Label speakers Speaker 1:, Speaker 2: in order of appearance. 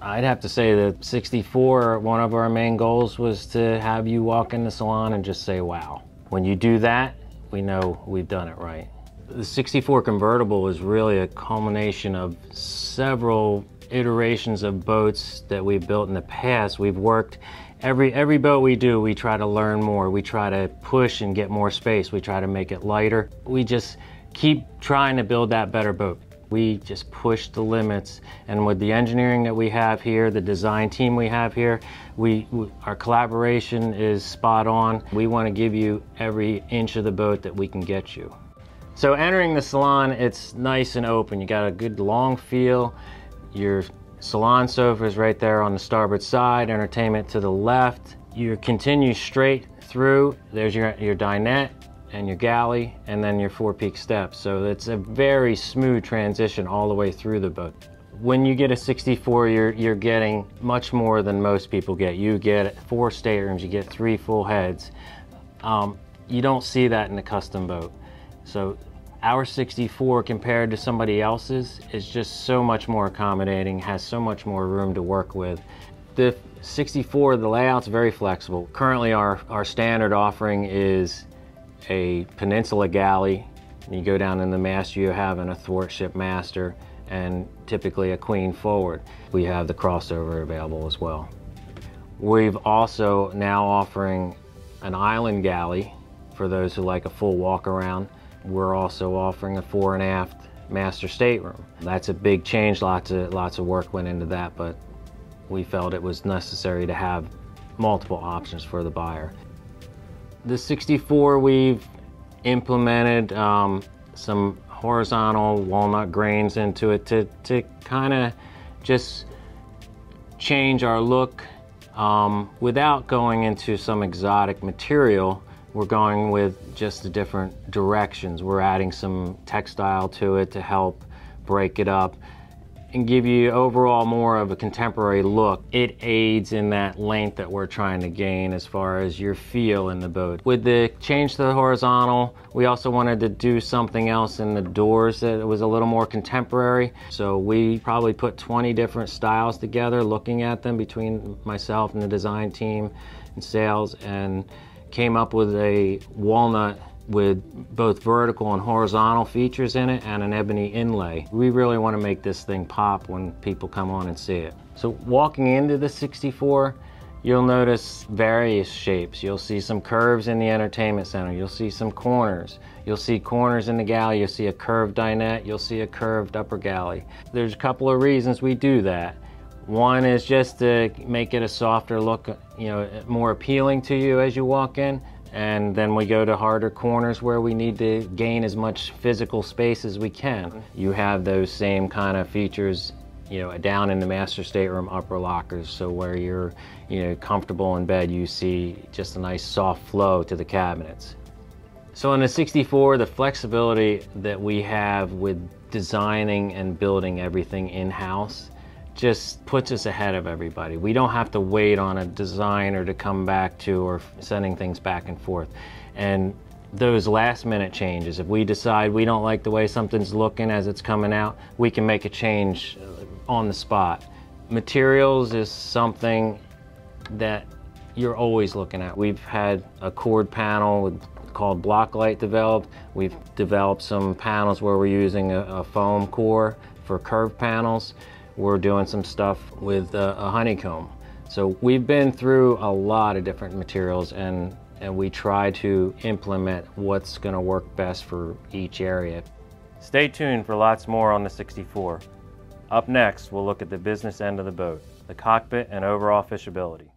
Speaker 1: I'd have to say that 64, one of our main goals was to have you walk in the salon and just say, wow. When you do that, we know we've done it right. The 64 Convertible is really a culmination of several iterations of boats that we've built in the past. We've worked, every boat we do, we try to learn more. We try to push and get more space. We try to make it lighter. We just keep trying to build that better boat. We just push the limits, and with the engineering that we have here, the design team we have here, our collaboration is spot on. We want to give you every inch of the boat that we can get you. So entering the salon, it's nice and open. You got a good long feel. Your salon sofa is right there on the starboard side, entertainment to the left. You continue straight through. There's your dinette and your galley, and then your 4 peak steps. So it's a very smooth transition all the way through the boat. When you get a 64, you're getting much more than most people get. You get 4 staterooms, you get 3 full heads. You don't see that in a custom boat. So our 64 compared to somebody else's is just so much more accommodating, has so much more room to work with. The 64, the layout's very flexible. Currently our standard offering is a peninsula galley. You go down in the mast, you have an athwartship master and typically a queen forward. We have the crossover available as well. We've also now offering an island galley for those who like a full walk around. We're also offering a fore and aft master stateroom. That's a big change, lots of work went into that, but we felt it was necessary to have multiple options for the buyer. The 64, we've implemented some horizontal walnut grains into it to kind of just change our look without going into some exotic material. We're going with just the different directions. We're adding some textile to it to help break it up and give you overall more of a contemporary look. It aids in that length that we're trying to gain as far as your feel in the boat. With the change to the horizontal, we also wanted to do something else in the doors that was a little more contemporary. So we probably put 20 different styles together, looking at them between myself and the design team and sales, and came up with a walnut with both vertical and horizontal features in it and an ebony inlay. We really want to make this thing pop when people come on and see it. So walking into the 64, you'll notice various shapes. You'll see some curves in the entertainment center. You'll see some corners. You'll see corners in the galley. You'll see a curved dinette. You'll see a curved upper galley. There's a couple of reasons we do that. One is just to make it a softer look, you know, more appealing to you as you walk in. And then we go to harder corners where we need to gain as much physical space as we can. You have those same kind of features, you know, down in the master stateroom upper lockers. So where you're, you know, comfortable in bed, you see just a nice soft flow to the cabinets. So in the 64, the flexibility that we have with designing and building everything in-house just puts us ahead of everybody. We don't have to wait on a designer to come back to or sending things back and forth. And those last minute changes, if we decide we don't like the way something's looking as it's coming out, we can make a change on the spot. Materials is something that you're always looking at. We've had a cord panel called Blocklight developed. We've developed some panels where we're using a foam core for curved panels. We're doing some stuff with a honeycomb. So we've been through a lot of different materials and we try to implement what's gonna work best for each area. Stay tuned for lots more on the 64. Up next, we'll look at the business end of the boat, the cockpit and overall fishability.